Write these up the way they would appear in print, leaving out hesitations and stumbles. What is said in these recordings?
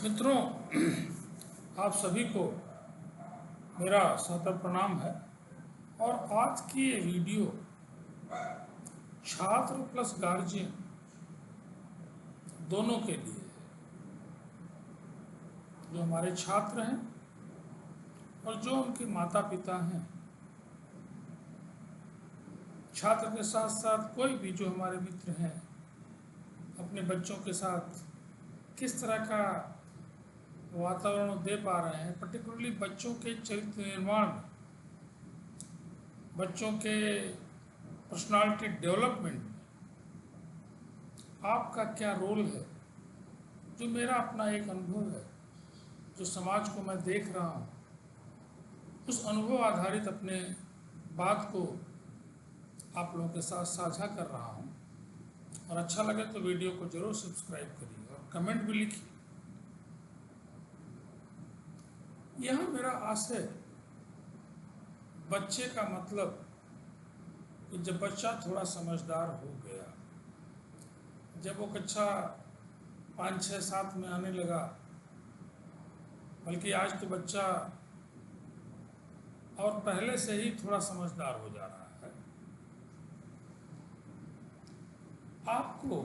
मित्रों, आप सभी को मेरा सादर प्रणाम है। और आज की ये वीडियो छात्र प्लस गार्जियन दोनों के लिए है। जो हमारे छात्र हैं और जो उनके माता पिता हैं, छात्र के साथ साथ कोई भी जो हमारे मित्र हैं, अपने बच्चों के साथ किस तरह का वातावरण दे पा रहे हैं, पर्टिकुलरली बच्चों के चरित्र निर्माण, बच्चों के पर्सनालिटी डेवलपमेंट में आपका क्या रोल है। जो मेरा अपना एक अनुभव है, जो समाज को मैं देख रहा हूँ, उस अनुभव आधारित अपने बात को आप लोगों के साथ साझा कर रहा हूँ। और अच्छा लगे तो वीडियो को जरूर सब्सक्राइब करिए और कमेंट भी लिखिए। यह मेरा आशय, बच्चे का मतलब कि जब बच्चा थोड़ा समझदार हो गया, जब वो कक्षा 5, 6, 7 में आने लगा, बल्कि आज तो बच्चा और पहले से ही थोड़ा समझदार हो जा रहा है, आपको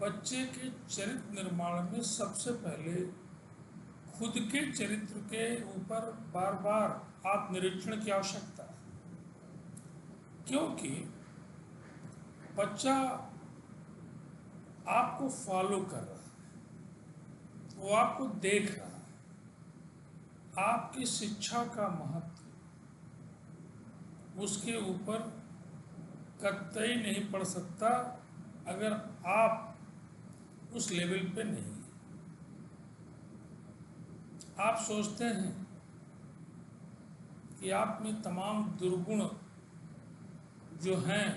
बच्चे के चरित्र निर्माण में सबसे पहले खुद के चरित्र के ऊपर बार बार आप निरीक्षण की आवश्यकता है। क्योंकि बच्चा आपको फॉलो कर रहा है, वो आपको देख रहा है। आपकी शिक्षा का महत्व उसके ऊपर कतई नहीं पड़ सकता अगर आप उस लेवल पे नहीं हैं। आप सोचते हैं कि आप में तमाम दुर्गुण जो हैं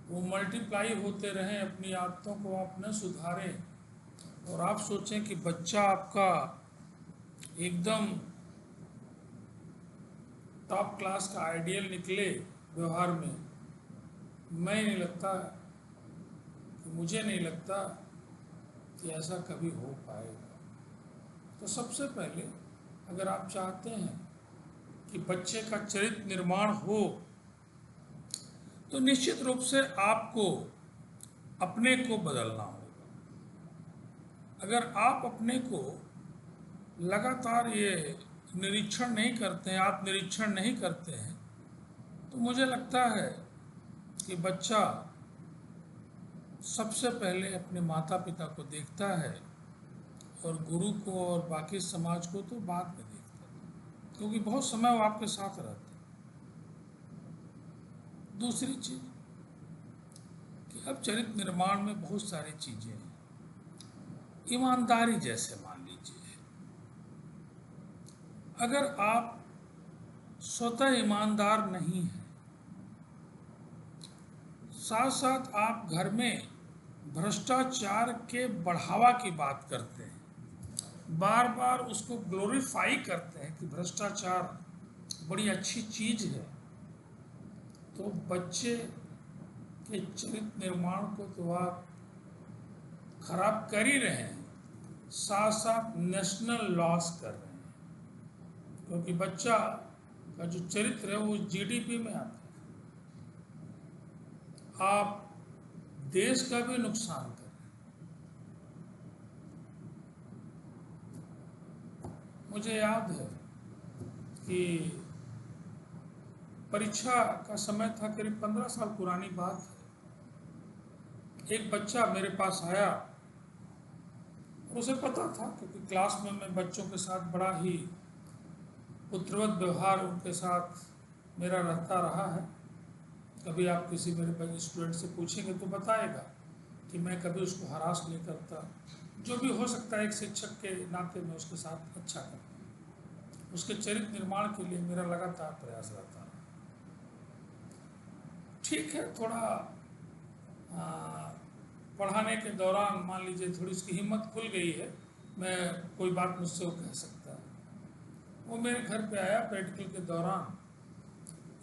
वो मल्टीप्लाई होते रहें, अपनी आदतों को आप न सुधारें, और आप सोचें कि बच्चा आपका एकदम टॉप क्लास का आइडियल निकले व्यवहार में। मुझे नहीं लगता कि ऐसा कभी हो पाएगा। तो सबसे पहले अगर आप चाहते हैं कि बच्चे का चरित्र निर्माण हो, तो निश्चित रूप से आपको अपने को बदलना होगा। अगर आप अपने को लगातार ये निरीक्षण नहीं करते हैं, आप निरीक्षण नहीं करते हैं, तो मुझे लगता है कि बच्चा सबसे पहले अपने माता पिता को देखता है और गुरु को और बाकी समाज को तो बाद में देखता है, क्योंकि बहुत समय वो आपके साथ रहते हैं। दूसरी चीज कि अब चरित्र निर्माण में बहुत सारी चीजें हैं। ईमानदारी जैसे मान लीजिए, अगर आप स्वतः ईमानदार नहीं हैं, साथ साथ आप घर में भ्रष्टाचार के बढ़ावा की बात करते हैं, बार बार उसको ग्लोरीफाई करते हैं कि भ्रष्टाचार बड़ी अच्छी चीज है, तो बच्चे के चरित्र निर्माण को तो आप खराब कर ही रहे हैं, साथ साथ नेशनल लॉस कर रहे हैं। क्योंकि बच्चा का जो चरित्र है वो जीडीपी में आता है। आप देश का भी नुकसान कर रहे हैं। मुझे याद है कि परीक्षा का समय था, करीब 15 साल पुरानी बात है। एक बच्चा मेरे पास आया, उसे पता था क्योंकि क्लास में मैं बच्चों के साथ बड़ा ही पुत्रवत व्यवहार उनके साथ मेरा रहता रहा है। कभी आप किसी मेरे स्टूडेंट से पूछेंगे तो बताएगा कि मैं कभी उसको हरास नहीं करता। जो भी हो सकता है एक शिक्षक के नाते में उसके साथ अच्छा करता। उसके चरित्र निर्माण के लिए मेरा लगातार प्रयास रहता है। ठीक है, थोड़ा पढ़ाने के दौरान मान लीजिए थोड़ी उसकी हिम्मत खुल गई है, मैं कोई बात मुझसे वो कह सकता है। वो मेरे घर पे आया प्रैक्टिकल के दौरान,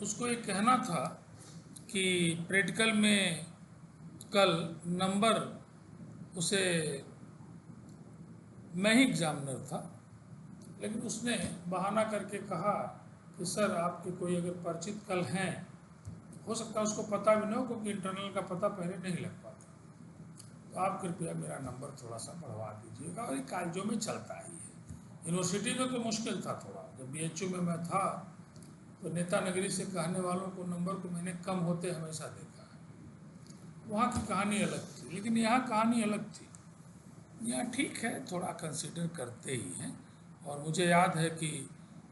उसको ये कहना था कि प्रैक्टिकल में कल नंबर उसे मैं ही एग्जामिनर था, लेकिन उसने बहाना करके कहा कि सर आपके कोई अगर परिचित कल हैं, हो सकता है उसको पता भी नहीं हो क्योंकि इंटरनल का पता पहले नहीं लग पाता, तो आप कृपया मेरा नंबर थोड़ा सा बढ़वा दीजिएगा। और ये कॉलेजों में चलता ही है, यूनिवर्सिटी में तो मुश्किल था थोड़ा। जब BHU में मैं था तो नेता नगरी से कहने वालों को नंबर को मैंने कम होते हमेशा देखा है। वहाँ की कहानी अलग थी, लेकिन यहाँ कहानी अलग थी। यहाँ ठीक है, थोड़ा कंसिडर करते ही हैं। और मुझे याद है कि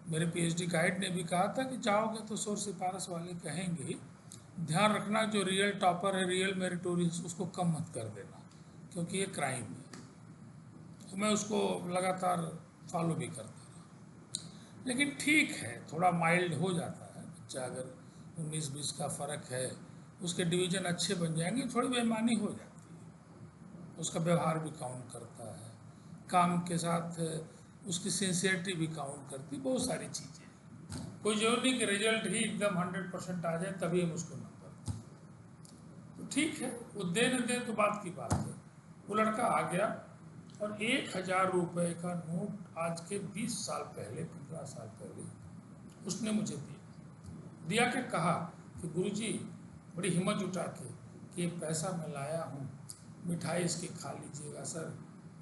मेरे PhD गाइड ने भी कहा था कि जाओगे तो शोर सिफारिश वाले कहेंगे ही, ध्यान रखना जो रियल टॉपर है, रियल मेरिटोरियस, उसको कम मत कर देना क्योंकि ये क्राइम है। तो मैं उसको लगातार फॉलो भी करता रहा। लेकिन ठीक है, थोड़ा माइल्ड हो जाता है। बच्चा अगर 19-20 का फ़र्क है, उसके डिवीज़न अच्छे बन जाएंगे, थोड़ी बेईमानी हो जाती है। उसका व्यवहार भी काउंट करता है, काम के साथ उसकी सिंसियरिटी भी काउंट करती है, बहुत सारी चीज़ें। कोई जरूरी नहीं कि रिजल्ट ही एकदम 100% आ जाए तभी हम उसको नंबर। तो ठीक है, वो दे न दे तो बात की बात है। वो लड़का आ गया और 1,000 रुपये का नोट आज के 20 साल पहले, 15 साल पहले उसने मुझे दिया के कहा कि गुरुजी बड़ी हिम्मत जुटा के कि ये पैसा मैं लाया हूँ, मिठाई इसकी खा लीजिएगा सर,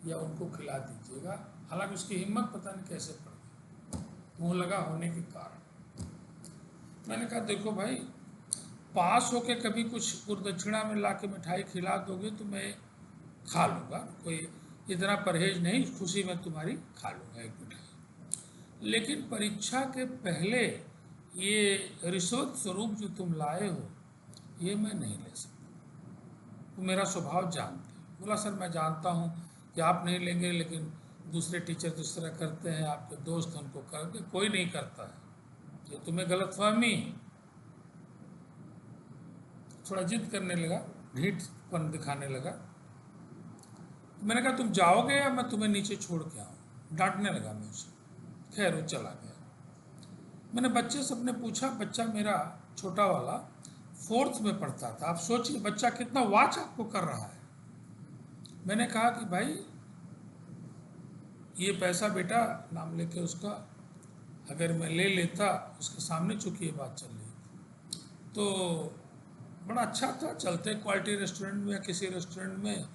या उनको खिला दीजिएगा। हालांकि उसकी हिम्मत पता नहीं कैसे पड़ गई, मुँह लगा होने के कारण। मैंने कहा देखो भाई, पास होके कभी कुछ गुरदक्षिणा में ला के मिठाई खिला दोगे तो मैं खा लूँगा, कोई इतना परहेज नहीं, खुशी में तुम्हारी खा लूँगा एक मिठाई। लेकिन परीक्षा के पहले ये रिश्वत स्वरूप जो तुम लाए हो, ये मैं नहीं ले सकता। तो मेरा स्वभाव जानते हो। बोला सर मैं जानता हूँ कि आप नहीं लेंगे, लेकिन दूसरे टीचर जिस तरह करते हैं, आपके दोस्त उनको करके, कोई नहीं करता है, ये तुम्हें गलतफहमी। थोड़ा जिद करने लगा, ढीठपन दिखाने लगा। मैंने कहा तुम जाओगे या मैं तुम्हें नीचे छोड़ के आऊँ, डांटने लगा मैं उसे। खैर वो चला गया। मैंने बच्चे से अपने पूछा, बच्चा मेरा छोटा वाला 4th में पढ़ता था। आप सोचिए बच्चा कितना वाच आपको कर रहा है। मैंने कहा कि भाई ये पैसा बेटा, नाम लेके उसका, अगर मैं ले लेता, उसके सामने चूंकि ये बात चल रही थी, तो बड़ा अच्छा था, चलते क्वालिटी रेस्टोरेंट में या किसी रेस्टोरेंट में,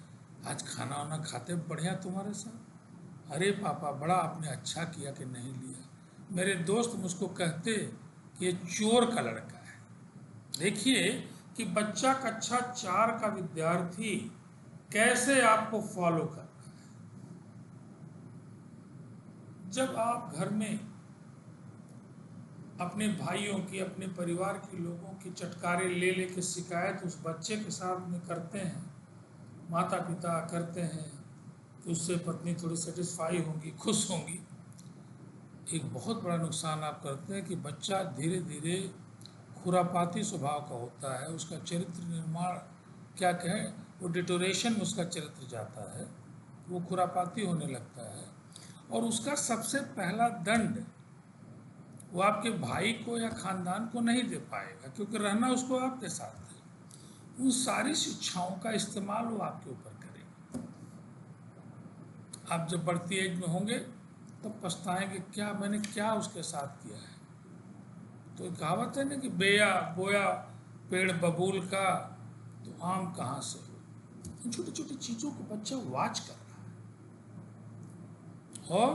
आज खाना वाना खाते बढ़िया तुम्हारे साथ। अरे पापा बड़ा आपने अच्छा किया कि नहीं लिया। मेरे दोस्त मुझको कहते कि ये चोर का लड़का है। देखिए कि बच्चा कक्षा 4 का विद्यार्थी कैसे आपको फॉलो कर रहा है। जब आप घर में अपने भाइयों की, अपने परिवार के लोगों की चटकारे ले लेके शिकायत उस बच्चे के साथ में करते हैं, माता पिता करते हैं, तो उससे पत्नी थोड़ी सेटिस्फाई होंगी, खुश होंगी। एक बहुत बड़ा नुकसान आप करते हैं कि बच्चा धीरे धीरे खुरापाती स्वभाव का होता है, उसका चरित्र निर्माण क्या कहें, वो डिटोरेशन में उसका चरित्र जाता है, वो खुरापाती होने लगता है। और उसका सबसे पहला दंड वो आपके भाई को या खानदान को नहीं दे पाएगा, क्योंकि रहना उसको आपके साथ है। उन सारी शिक्षाओं का इस्तेमाल वो आपके ऊपर करेगा। आप जब बढ़ती एज में होंगे तब पछताएंगे, क्या मैंने क्या उसके साथ किया है। तो कहावत है ना कि बेया बोया पेड़ बबूल का, तो आम कहाँ से हो। इन छोटी छोटी चीज़ों को बच्चा वाच कर रहा है और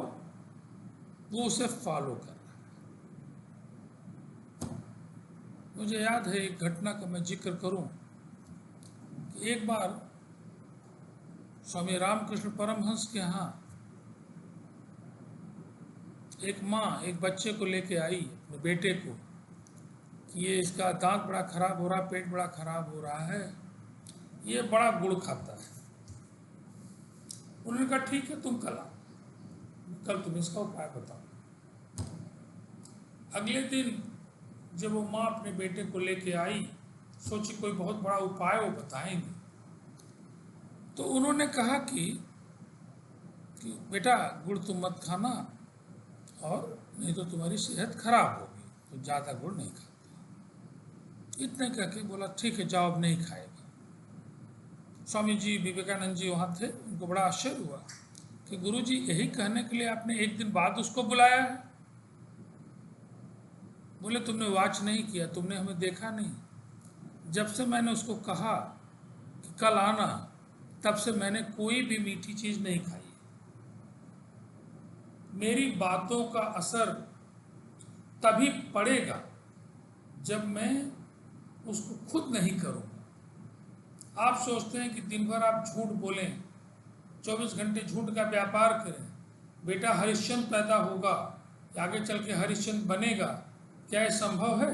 वो उसे फॉलो कर रहा है। मुझे याद है एक घटना का मैं जिक्र करूं कि एक बार स्वामी रामकृष्ण परमहंस के यहाँ एक माँ एक बच्चे को लेके आई, अपने बेटे को, कि ये इसका दांत बड़ा खराब हो रहा, पेट बड़ा खराब हो रहा है, ये बड़ा गुड़ खाता है। उन्होंने कहा ठीक है तुम कल आओ, कल तुम इसका उपाय बताओ। अगले दिन जब वो माँ अपने बेटे को लेके आई, सोची कोई बहुत बड़ा उपाय वो बताएंगे, तो उन्होंने कहा कि बेटा गुड़ तुम मत खाना, और नहीं तो तुम्हारी सेहत खराब होगी, तो ज़्यादा गुड़ नहीं खाते। इतने कह के बोला ठीक है जाओ, अब नहीं खाएगा। स्वामी जी विवेकानंद जी वहाँ थे, उनको बड़ा आश्चर्य हुआ कि गुरुजी यही कहने के लिए आपने एक दिन बाद उसको बुलाया है? बोले तुमने वॉच नहीं किया, तुमने हमें देखा नहीं। जब से मैंने उसको कहा कि कल आना, तब से मैंने कोई भी मीठी चीज नहीं खाई। मेरी बातों का असर तभी पड़ेगा जब मैं उसको खुद नहीं करूँगा। आप सोचते हैं कि दिन भर आप झूठ बोलें, 24 घंटे झूठ का व्यापार करें, बेटा हरिश्चंद्र पैदा होगा या आगे चल के हरिश्चंद्र बनेगा, क्या यह संभव है?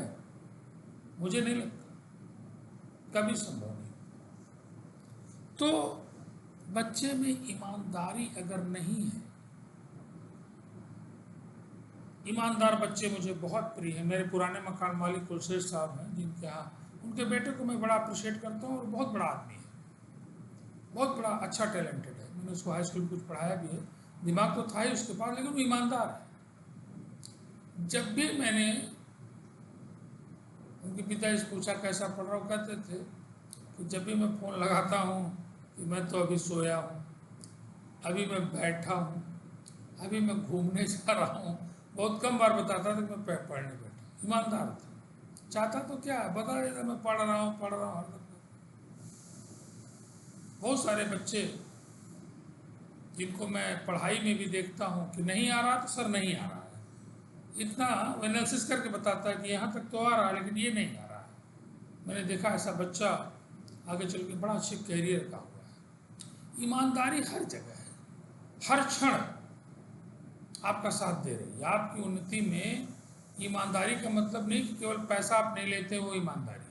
मुझे नहीं लगता, कभी संभव नहीं। तो बच्चे में ईमानदारी अगर नहीं है, ईमानदार बच्चे मुझे बहुत प्रिय हैं। मेरे पुराने मकान मालिक कुलशेष साहब हैं, जिनके यहाँ उनके बेटे को मैं बड़ा अप्रिशिएट करता हूँ और बहुत बड़ा आदमी है, बहुत बड़ा अच्छा टैलेंटेड है। मैंने उसको हाई स्कूल में कुछ पढ़ाया भी है, दिमाग तो था ही उसके पास, लेकिन वो ईमानदार है। जब भी मैंने उनके पिताजी से पूछा कैसा पढ़ रहा हूँ, कहते थे कि जब भी मैं फ़ोन लगाता हूँ कि मैं तो अभी सोया हूँ, अभी मैं बैठा हूँ, अभी मैं घूमने जा रहा हूँ। बहुत कम बार बताता था कि मैं पढ़ने बैठा। ईमानदार था, चाहता तो क्या है बता देता, मैं पढ़ रहा हूँ हर वक्त। बहुत सारे बच्चे जिनको मैं पढ़ाई में भी देखता हूँ कि नहीं आ रहा तो सर नहीं आ रहा है, इतना एनालिसिस करके बताता है कि यहाँ तक तो आ रहा है लेकिन ये नहीं आ रहा है। मैंने देखा ऐसा बच्चा आगे चल के बड़ा अच्छे कैरियर का हुआ है। ईमानदारी हर जगह है, हर क्षण आपका साथ दे रही है। आपकी उन्नति में ईमानदारी का मतलब नहीं कि केवल पैसा आप नहीं लेते, वो ईमानदारी है।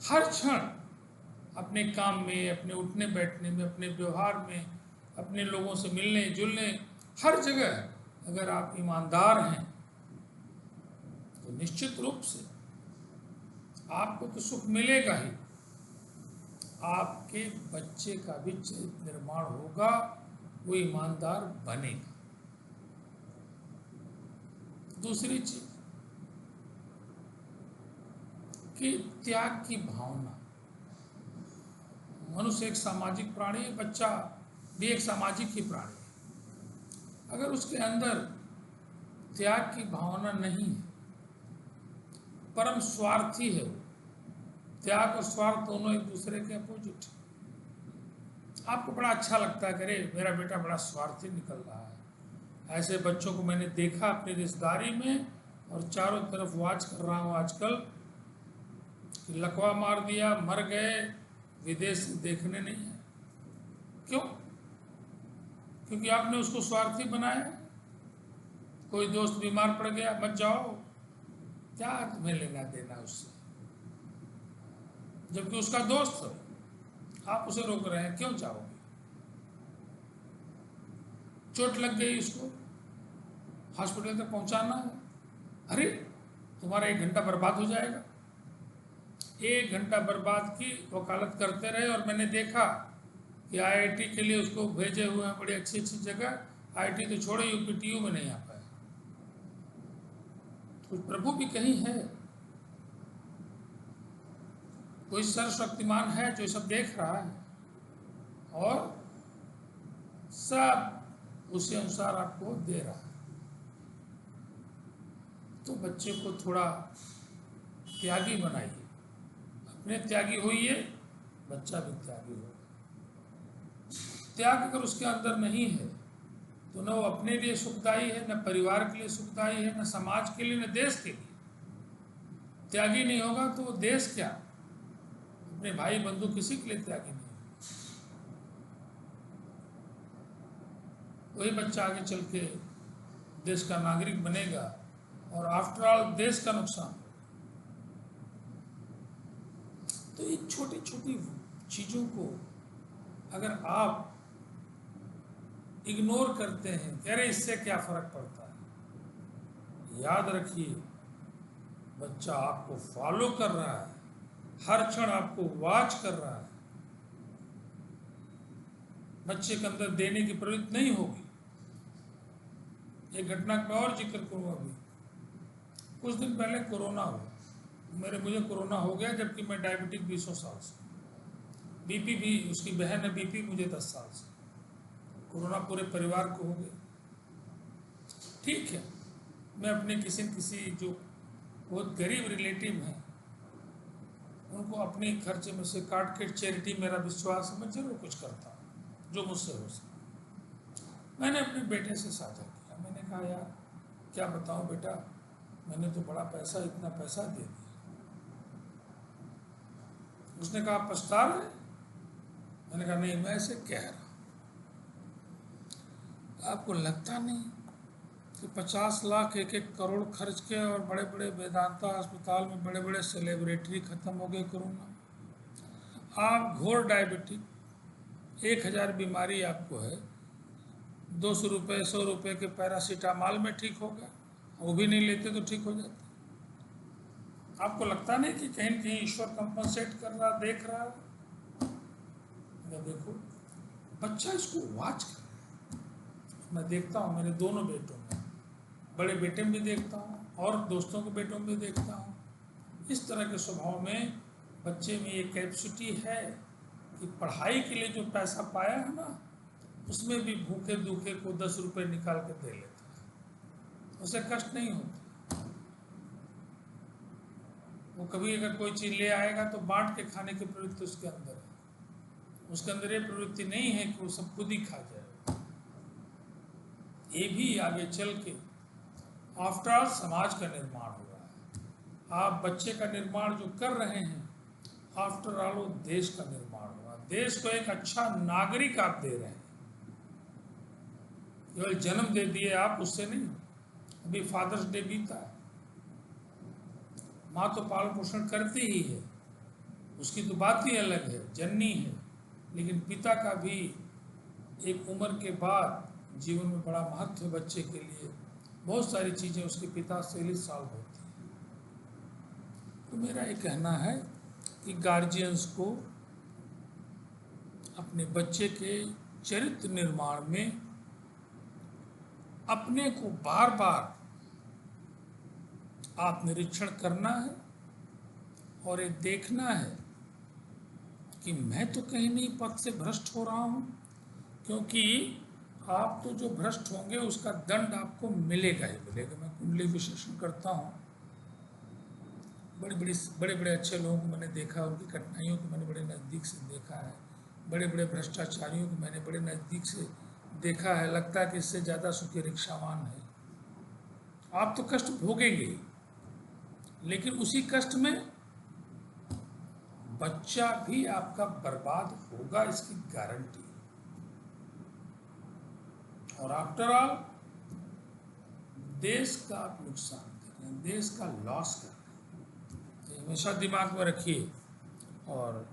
हर क्षण अपने काम में, अपने उठने बैठने में, अपने व्यवहार में, अपने लोगों से मिलने जुलने, हर जगह अगर आप ईमानदार हैं तो निश्चित रूप से आपको तो सुख मिलेगा ही, आपके बच्चे का भी चरित्र निर्माण होगा, वो ईमानदार बनेगा। दूसरी चीज कि त्याग की भावना। मनुष्य एक सामाजिक प्राणी है, बच्चा भी एक सामाजिक ही प्राणी है। अगर उसके अंदर त्याग की भावना नहीं है, परम स्वार्थी है, त्याग और स्वार्थ दोनों एक दूसरे के अपोजिट है। आपको बड़ा अच्छा लगता है कि अरे मेरा बेटा बड़ा स्वार्थी निकल रहा है। ऐसे बच्चों को मैंने देखा अपनी रिश्तेदारी में, और चारों तरफ वाच कर रहा हूँ आजकल कि लकवा मार दिया, मर गए, विदेश से देखने नहीं है। क्यों? क्योंकि आपने उसको स्वार्थी बनाया। कोई दोस्त बीमार पड़ गया, मत जाओ, क्या तुम्हें लेना देना उससे, जबकि उसका दोस्त हो, आप उसे रोक रहे हैं, क्यों जाओगे? चोट लग गई, उसको हॉस्पिटल तक पहुंचाना है, अरे तुम्हारा 1 घंटा बर्बाद हो जाएगा। 1 घंटा बर्बाद की वकालत करते रहे। और मैंने देखा कि आईआईटी के लिए उसको भेजे हुए हैं बड़ी अच्छी अच्छी जगह, आईआईटी तो छोड़े, यूपीटीयू में नहीं आ पाया। कुछ प्रभु भी कहीं है, कोई सर्वशक्तिमान है जो सब देख रहा है और सब उसी अनुसार आपको दे रहा है। तो बच्चे को थोड़ा त्यागी बनाइए, अपने त्यागी होइए, बच्चा भी त्यागी हो। त्याग अगर उसके अंदर नहीं है तो न वो अपने लिए सुखदायी है, न परिवार के लिए सुखदायी है, न समाज के लिए, न देश के लिए। त्यागी नहीं होगा तो वो देश क्या, अपने भाई बंधु किसी के लिए त्यागी नहीं। वही बच्चा आगे चल के देश का नागरिक बनेगा और आफ्टर ऑल देश का नुकसान। तो इन छोटी छोटी चीज़ों को अगर आप इग्नोर करते हैं कि अरे इससे क्या फर्क पड़ता है, याद रखिए बच्चा आपको फॉलो कर रहा है, हर क्षण आपको वॉच कर रहा है। बच्चे के अंदर देने की प्रवृत्ति नहीं होगी। एक घटना का और जिक्र करूँ। अभी कुछ दिन पहले कोरोना हुआ, मुझे कोरोना हो गया, जबकि मैं डायबिटिक 20 साल से, बीपी भी, उसकी बहन है बीपी मुझे 10 साल से। कोरोना पूरे परिवार को हो गया। ठीक है, मैं अपने किसी न किसी जो बहुत गरीब रिलेटिव हैं उनको अपने खर्चे में से काट के चैरिटी, मेरा विश्वास है, मैं जरूर कुछ करता हूँ जो मुझसे हो सके। मैंने अपने बेटे से साझा किया, मैंने कहा यार क्या बताऊँ बेटा, मैंने तो बड़ा पैसा, इतना पैसा दे दिया। उसने कहा पछता रहे? मैंने कहा नहीं, मैं ऐसे कह रहा हूँ, आपको लगता नहीं कि 50 लाख 1-1 करोड़ खर्च के और बड़े बड़े वेदांता अस्पताल में बड़े बड़े सेलिब्रिटी खत्म हो गए कोरोना। आप घोर डायबिटिक, 1000 बीमारी आपको है, 200 रुपये 100 रुपये के पैरासीटामॉल में ठीक हो गया, वो भी नहीं लेते तो ठीक हो जाते। आपको लगता नहीं कि कहीं न कहीं ईश्वर कंपनसेट कर रहा, देख रहा है? देखो, बच्चा इसको वॉच कर, मैं देखता हूँ मेरे दोनों बेटों में, बड़े बेटे में भी देखता हूँ और दोस्तों के बेटों में भी देखता हूँ। इस तरह के स्वभाव में बच्चे में ये कैपेसिटी है कि पढ़ाई के लिए जो पैसा पाया है ना, उसमें भी भूखे दूखे को 10 रुपये निकाल के दे लेता है, उसे कष्ट नहीं होता। वो कभी अगर कोई चीज़ ले आएगा तो बांट के खाने की प्रवृत्ति उसके अंदर है, उसके अंदर ये प्रवृत्ति नहीं है कि वो सब खुद ही खा जाए। ये भी आगे चल के आफ्टर ऑल समाज का निर्माण हो रहा है। आप बच्चे का निर्माण जो कर रहे हैं, आफ्टर ऑल वो देश का निर्माण हो रहा है। देश को एक अच्छा नागरिक आप दे रहे हैं, केवल जन्म दे दिए आप, उससे नहीं। अभी फादर्स डे बीता है, माँ तो पालन पोषण करती ही है, उसकी तो बात ही अलग है, जननी है, लेकिन पिता का भी एक उम्र के बाद जीवन में बड़ा महत्व है। बच्चे के लिए बहुत सारी चीज़ें उसके पिता से ही सॉल्व होती हैं। तो मेरा ये कहना है कि गार्जियंस को अपने बच्चे के चरित्र निर्माण में अपने को बार बार आत्मनिरीक्षण करना है और ये देखना है कि मैं तो कहीं नहीं पथ से भ्रष्ट हो रहा हूँ, क्योंकि आप तो जो भ्रष्ट होंगे उसका दंड आपको मिलेगा ही मिलेगा। मैं कुंडली विश्लेषण करता हूँ, बड़े बड़े अच्छे लोगों को मैंने देखा, उनकी कठिनाइयों को मैंने बड़े नज़दीक से देखा है, बड़े बड़े भ्रष्टाचारियों को मैंने बड़े नज़दीक से देखा है। लगता है कि इससे ज़्यादा सुखी रिक्शावान है। आप तो कष्ट भोगेंगे, लेकिन उसी कष्ट में बच्चा भी आपका बर्बाद होगा, इसकी गारंटी। और आफ्टर ऑल देश का आप नुकसान कर रहे हैं, देश का लॉस कर रहे हैं, हमेशा दिमाग में रखिए। और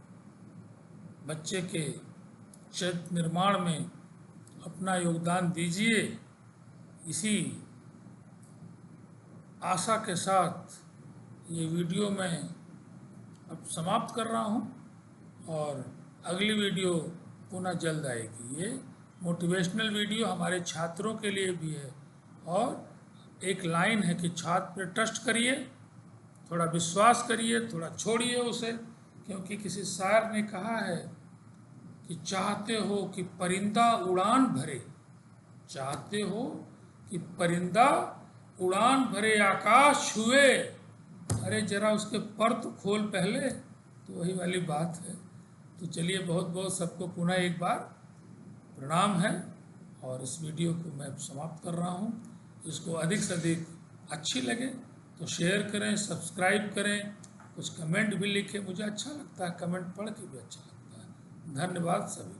बच्चे के चरित्र निर्माण में अपना योगदान दीजिए। इसी आशा के साथ ये वीडियो मैं अब समाप्त कर रहा हूँ और अगली वीडियो पुनः जल्द आएगी। ये मोटिवेशनल वीडियो हमारे छात्रों के लिए भी है और एक लाइन है कि छात्र पर ट्रस्ट करिए, थोड़ा विश्वास करिए, थोड़ा छोड़िए उसे, क्योंकि किसी शायर ने कहा है कि चाहते हो कि परिंदा उड़ान भरे, चाहते हो कि परिंदा उड़ान भरे आकाश छुए, अरे जरा उसके पर तो खोल पहले। तो वही वाली बात है। तो चलिए, बहुत बहुत सबको पुनः एक बार प्रणाम है और इस वीडियो को मैं समाप्त कर रहा हूँ। इसको अधिक से अधिक अच्छी लगे तो शेयर करें, सब्सक्राइब करें, कुछ कमेंट भी लिखें, मुझे अच्छा लगता है, कमेंट पढ़ के भी अच्छा लगता है। धन्यवाद सभी।